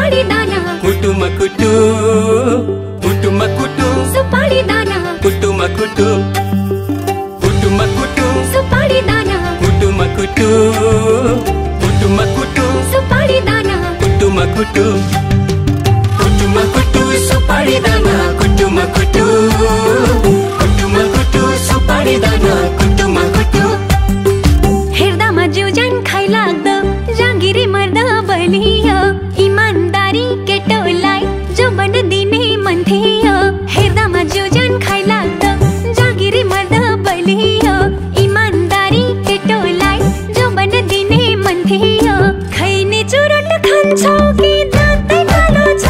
सुपारी दाना कुटुमा कुटु सुपारी दाना कुटुमा कुटु सुपारी दाना सुपारी दाना सुपारी दाना सुपारी दाना हेर्दामा जिउ ज्यान खाइ लाग्दो जागिरी मर्दा बलियो इमानदारी केटोलाई जो बन दिने मन थियो हेर्दामा जिउ ज्यान खाइ लाग्दो जागिरी मर्दा बलियो इमानदारी केटोलाई जो बन दिने मन थियो खैने चुरोट खान्छौ कि दाँतै कालो छ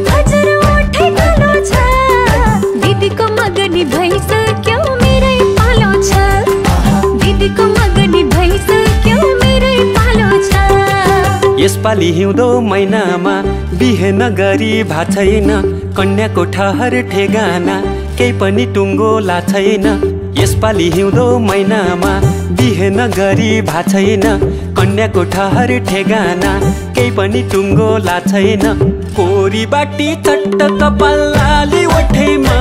हजुर ओठै कालो छ दिदीको मगनी भइसक्यो मेरै पालो छ दिदीको मगनी भइसक्यो मेरै पालो छ यसपालि हिउँदो महिनामा बिहे नगरी भा छैन कन्याको ठहर ठेगाना केही पनि टुङ्गो ला छैन यसपालि हिउँदो महिनामा बिहे नगरी भा छैन कन्याको ठहर ठेगाना केही पनि टुङ्गो ला छैन कोरी बाटी चट्ट कपाल लाली ओठैमा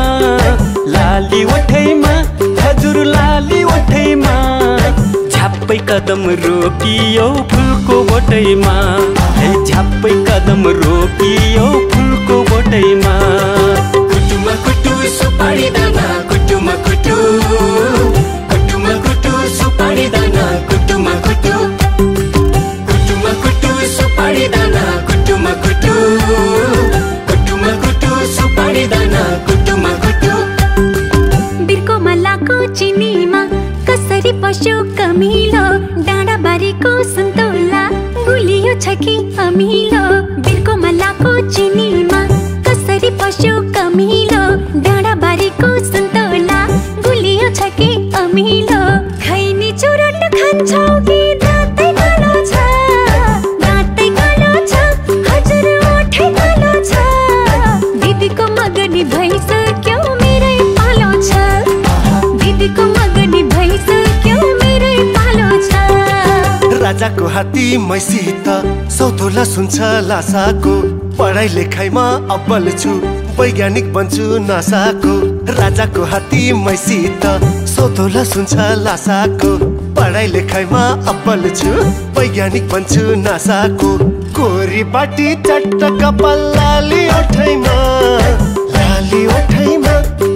हजुर लाली ओठैमा झ्याप्पै कदम रोकियो फुलको बोटैमा झ्याप्पै कदम रोकियो फुलको बोटैमा कुटुमा कुटु सुपारी दाना कुटुमा कुटु सुपारी दाना कुटुमा कुटु सुपारी दाना कुटुमा कुटु सुपारी दाना कुटुमा कुटु बिर्को मलाको चिनीमा कसरी पस्यो कमिलो डाँडा बारीको सन्तोला गुलियो छ कि अमिलो बिर्को मलाको चिनीमा कसरी पस्यो कमिलो डाँडा बारीको सन्तोला गुलियो छ कि अमिलो खैनी चुरोट खान्छौ कि दाँतै कालो छ हजुर ओठै कालो छ दिदीको मगनी भइसक्यो मेरै पालो छ दिदीको मगनी भइसक्यो मेरै पालो छ राजाको हात्ती मैसित सौतोला सुन्छ लासाको पढाइ लेखाइमा अब्बल छु वैज्ञानिक बन्छु नासाको राजाको हात्ती मैसित सौतोला सुन्छ लासाको पढाइ लेखाइमा अब्बल छु वैज्ञानिक बन्छु नासाको कोरी बाटी चट्ट कपाल लाली ओठैमा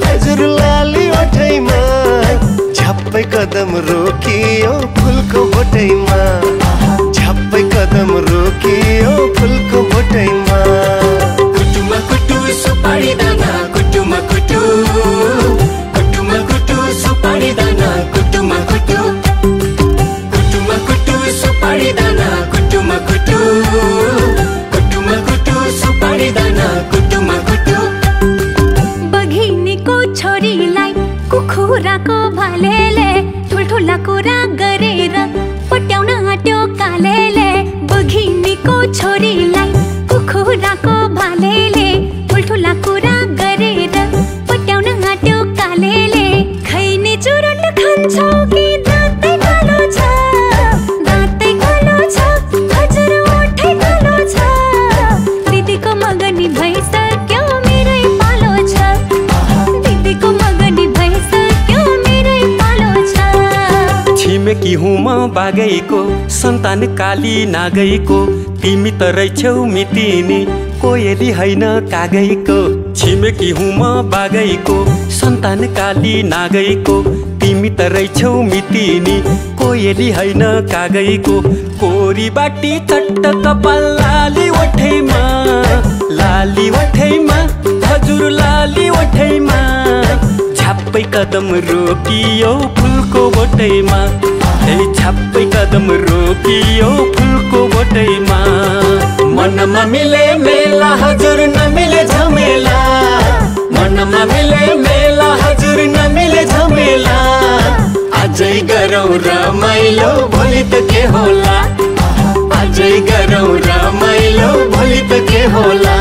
हजुर लाली ओठैमा झ्याप्पै कदम रोकियो फुलको बोटैमा झ्याप्पै कदम रोकियो फुलको बोटैमा कुटुमा कुटु सुपारी दाना कुटुमा कुटु सुपारी दाना कुटुमा कुटु सुपारी दाना कुटुमा कुटु सुपारी दाना कुटुमा कुटु बघिनीको छोरीलाई कुखुराको भालेले ठुल्ठुला कुरा गरेर पट्याउन आट्यो कालेले बघिनीको छोरीलाई कुखुराको भालेले ठुल्ठुला कुरा गरेर पट्याउन आट्यो कालेले खैने चुरोट खान्छौ कि दाँतै कालो छ हजुर ओठै कालो छ दिदीको मगनी भइसक्यो मेरै पालो छ दिदीको मगनी भइसक्यो मेरै पालो छ छिमेकी हुँ म बागैको सन्तान काली नागैको तिमी त रहेछौ मितिनी कोयली होइन कागैको छिमेकी हुँ म बागैको सन्तान काली नागैको तिमी त रहेछौ मितिनी कोयली होइन कागैको कोरी बाटी चट्ट कपाल लाली ओठैमा हजुर लाली ओठैमा झ्याप्पै कदम रोकियो फुलको बोटैमा झ्याप्पै कदम रोकियो फुलको बोटैमा मनमा मिले मेला हजुर नमिले झमेला मनमा मिले मेला हजुर नमिले झमेला आजै गरौँ रमाइलो भोलि त के होला आजै गरौँ रमाइलो भोलि त के होला।